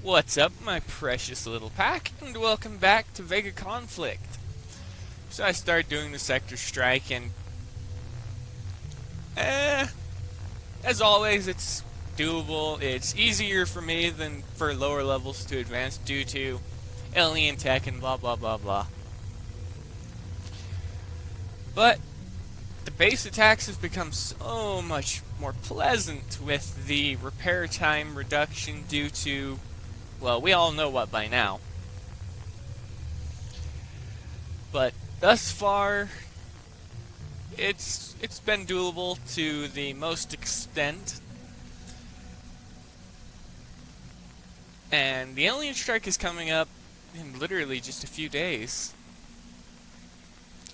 What's up, my precious little pack, and welcome back to VEGA Conflict. So I started doing the sector strike, and as always, it's doable. It's easier for me than for lower levels to advance due to alien tech and blah blah blah blah. But the base attacks have become so much more pleasant with the repair time reduction due to, well, we all know what by now. But thus far, it's been doable to the most extent. And the alien strike is coming up in literally just a few days.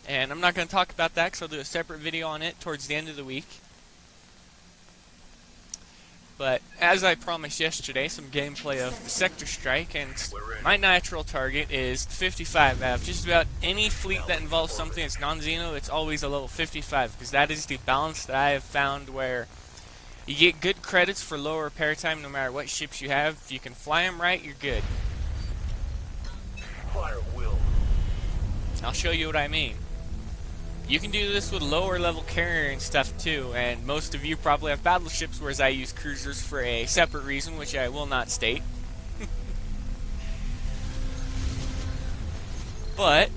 And I'm not going to talk about that because I'll do a separate video on it towards the end of the week. But as I promised yesterday, some gameplay of the sector strike, and my natural target is 55. Out of just about any fleet that involves something that's non-Xeno, it's always a level 55, because that is the balance that I have found where you get good credits for lower repair time no matter what ships you have. If you can fly them right, you're good. Fire will. I'll show you what I mean. You can do this with lower level carrier and stuff too, and most of you probably have battleships, whereas I use cruisers for a separate reason, which I will not state. But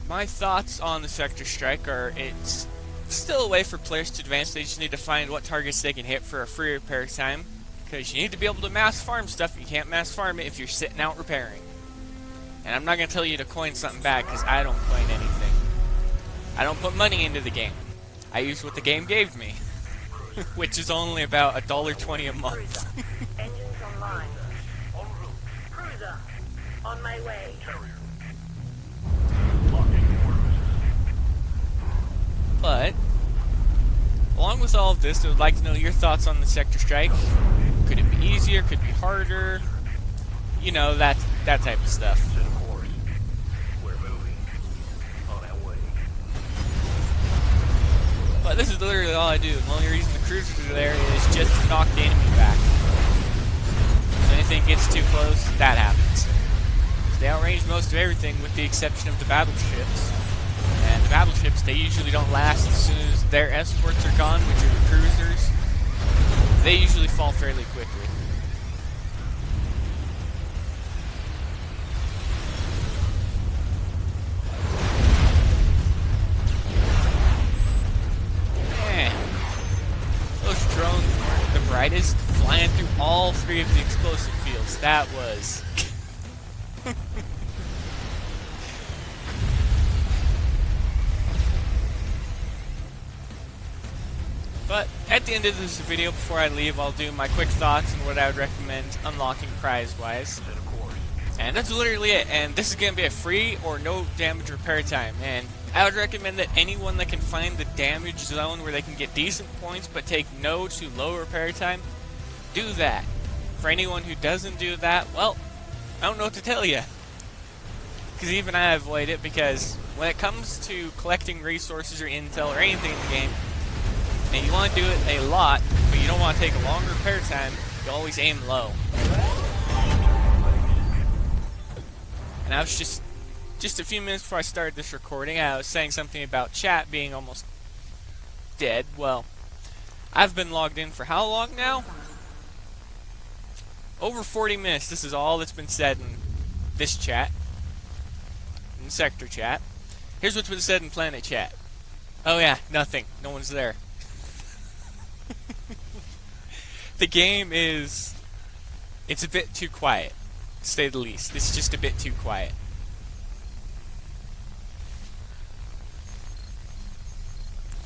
my thoughts on the sector strike are it's still a way for players to advance. They just need to find what targets they can hit for a free repair time. Because you need to be able to mass farm stuff. You can't mass farm it if you're sitting out repairing. And I'm not going to tell you to coin something back because I don't coin anything. I don't put money into the game. I use what the game gave me. Which is only about $1.20 a month. Engines online. En route. Cruiser. On my way. But along with all of this, I would like to know your thoughts on the sector strike. Could it be easier? Could it be harder? You know, that type of stuff. We're moving. On our way. But this is literally all I do. The only reason the cruisers are there is just to knock the enemy back. If anything gets too close, that happens. They outrange most of everything with the exception of the battleships. And the battleships, they usually don't last as soon as their escorts are gone, which are the cruisers. They usually fall fairly quickly. Man, those drones weren't the brightest, flying through all three of the explosive fields. That was... But at the end of this video, before I leave, I'll do my quick thoughts and what I would recommend unlocking prize-wise. And that's literally it. And this is going to be a free or no damage repair time. And I would recommend that anyone that can find the damage zone where they can get decent points but take no to low repair time, do that. For anyone who doesn't do that, well, I don't know what to tell you. Because even I avoid it, because when it comes to collecting resources or intel or anything in the game, and you want to do it a lot, but you don't want to take a long repair time, you always aim low. And I was just a few minutes before I started this recording, I was saying something about chat being almost dead. Well, I've been logged in for how long now? Over 40 minutes. This is all that's been said in this chat. In sector chat. Here's what's been said in planet chat. Oh yeah, nothing. No one's there. The game is... it's a bit too quiet, to say the least. It's just a bit too quiet.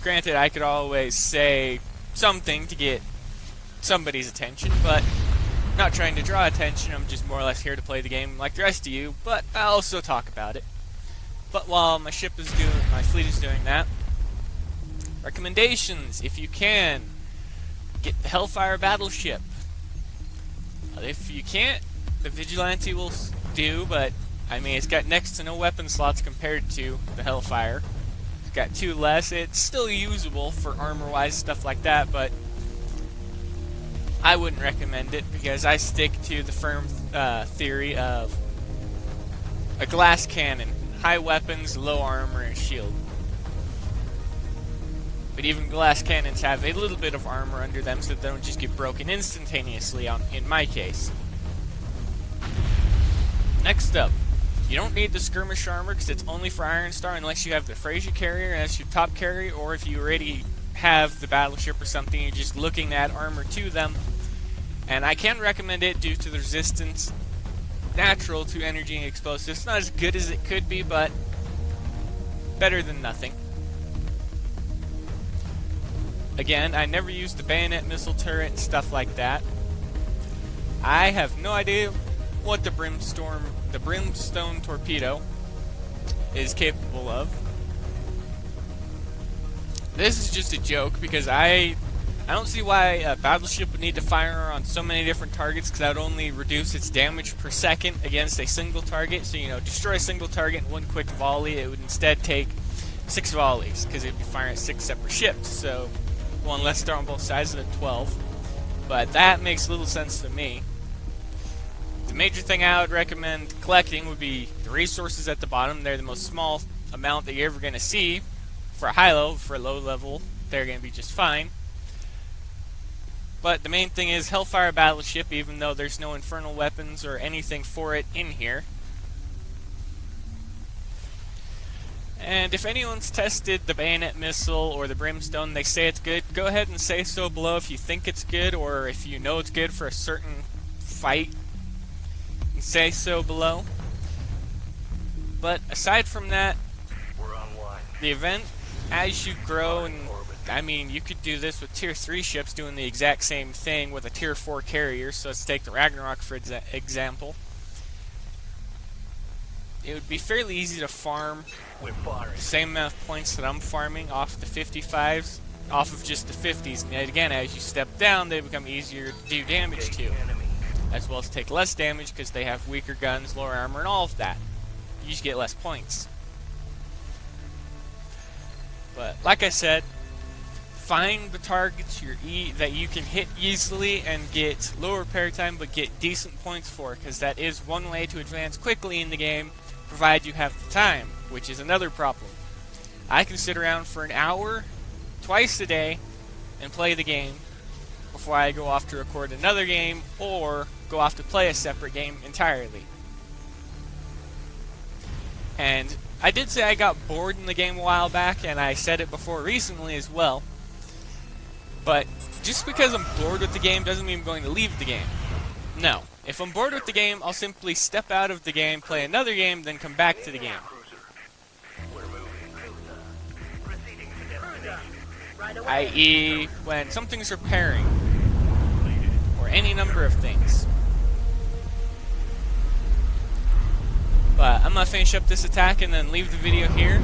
Granted, I could always say something to get somebody's attention, but I'm not trying to draw attention. I'm just more or less here to play the game like the rest of you, but I'll also talk about it. But while my fleet is doing that, recommendations, if you can, get the Hellfire battleship. If you can't, the Vigilante will do, but I mean, it's got next to no weapon slots compared to the Hellfire. It's got 2 less. It's still usable for armor-wise, stuff like that, but I wouldn't recommend it because I stick to the firm theory of a glass cannon. High weapons, low armor, and shield. But even glass cannons have a little bit of armor under them so that they don't just get broken instantaneously in my case. Next up, you don't need the skirmish armor because it's only for Iron Star unless you have the Fraser carrier and that's your top carrier, or if you already have the battleship or something, you're just looking at armor to them. And I can recommend it due to the resistance natural to energy and explosives. It's not as good as it could be, but better than nothing. Again, I never used the bayonet missile turret and stuff like that. I have no idea what the brimstone torpedo is capable of. This is just a joke because I don't see why a battleship would need to fire on so many different targets, because that would only reduce its damage per second against a single target. So, you know, destroy a single target in one quick volley. It would instead take 6 volleys because it would be firing at 6 separate ships. So, one less star on both sides of the 12. But that makes little sense to me. The major thing I would recommend collecting would be the resources at the bottom. They're the most small amount that you're ever going to see. For a high level, for a low level, they're going to be just fine. But the main thing is Hellfire battleship, even though there's no infernal weapons or anything for it in here. And if anyone's tested the bayonet missile or the brimstone, they say it's good, go ahead and say so below if you think it's good, or if you know it's good for a certain fight, say so below. But aside from that, the event, as you grow, and I mean, you could do this with tier 3 ships doing the exact same thing with a tier 4 carrier. So let's take the Ragnarok for example. It would be fairly easy to farm the same amount of points that I'm farming off the 55s, off of just the 50s. And again, as you step down, they become easier to do damage to, as well as take less damage because they have weaker guns, lower armor, and all of that. You just get less points. But like I said, find the targets that you can hit easily and get low repair time but get decent points for, because that is one way to advance quickly in the game, provided you have the time, which is another problem. I can sit around for an hour twice a day and play the game before I go off to record another game or go off to play a separate game entirely. And I did say I got bored in the game a while back, and I said it before recently as well. But just because I'm bored with the game doesn't mean I'm going to leave the game. No. If I'm bored with the game, I'll simply step out of the game, play another game, then come back to the game. I.e., when something's repairing, or any number of things. But I'm going to finish up this attack and then leave the video here.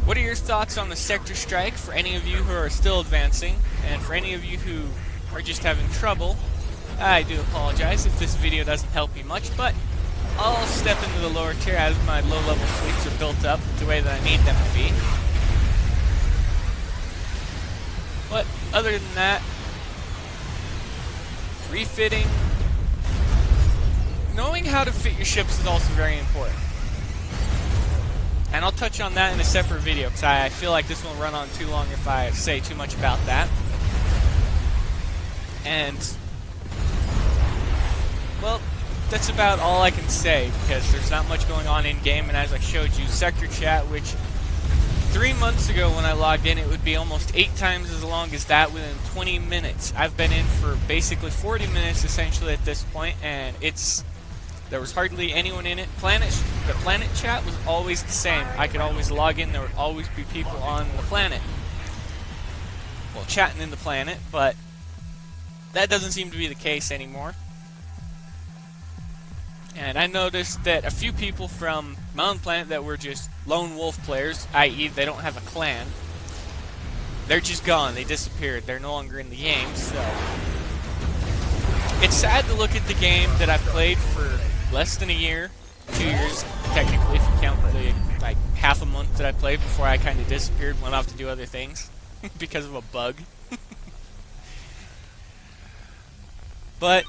What are your thoughts on the sector strike for any of you who are still advancing? And for any of you who are just having trouble, I do apologize if this video doesn't help you much, but I'll step into the lower tier as my low-level fleets are built up the way that I need them to be. But other than that, refitting, knowing how to fit your ships is also very important. And I'll touch on that in a separate video, because I feel like this will run on too long if I say too much about that. And, well, that's about all I can say, because there's not much going on in-game, and as I showed you, Sector Chat, which 3 months ago when I logged in, it would be almost 8 times as long as that within 20 minutes. I've been in for basically 40 minutes, essentially, at this point, and there was hardly anyone in it. The planet chat was always the same. I could always log in, there would always be people on the planet. Well, chatting in the planet, but that doesn't seem to be the case anymore. And I noticed that a few people from my own planet that were just lone wolf players, i.e. they don't have a clan, they're just gone, they disappeared, they're no longer in the game, so it's sad to look at the game that I've played for less than a year, 2 years technically if you count count the like half a month that I played before I kind of disappeared, went off to do other things because of a bug. But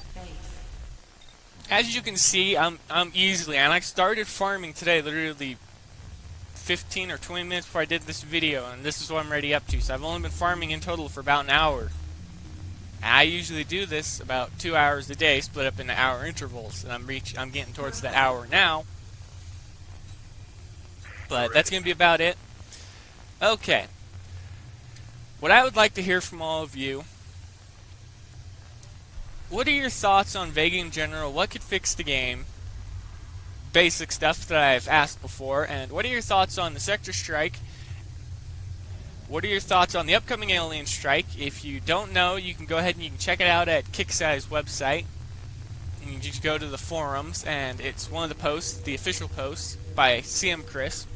as you can see, I'm easily, and I started farming today, literally 15 or 20 minutes before I did this video, and this is what I'm already up to. So I've only been farming in total for about an hour. And I usually do this about 2 hours a day, split up into hour intervals, and I'm getting towards that hour now. But that's going to be about it. Okay. What I would like to hear from all of you, what are your thoughts on VEGA in general? What could fix the game? Basic stuff that I've asked before. And what are your thoughts on the sector strike? What are your thoughts on the upcoming alien strike? If you don't know, you can go ahead and you can check it out at Kixeye's website. You can just go to the forums, and it's one of the posts, the official posts by CM Chris.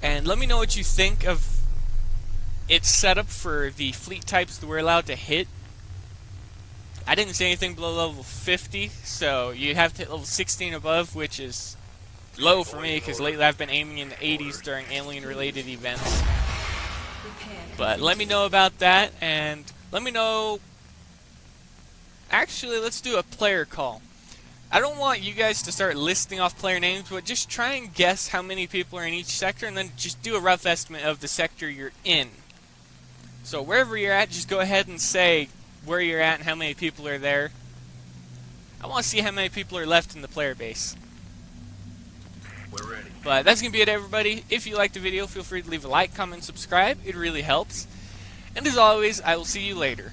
And let me know what you think of its setup for the fleet types that we're allowed to hit. I didn't say anything below level 50, so you have to hit level 16 above, which is low for me because lately I've been aiming in the 80s during alien-related events. But let me know about that, and let me know... Actually, let's do a player call. I don't want you guys to start listing off player names, but just try and guess how many people are in each sector, and then just do a rough estimate of the sector you're in. So wherever you're at, just go ahead and say where you're at and how many people are there. I want to see how many people are left in the player base. We're ready. But that's going to be it, everybody. If you liked the video, feel free to leave a like, comment, subscribe. It really helps. And as always, I will see you later.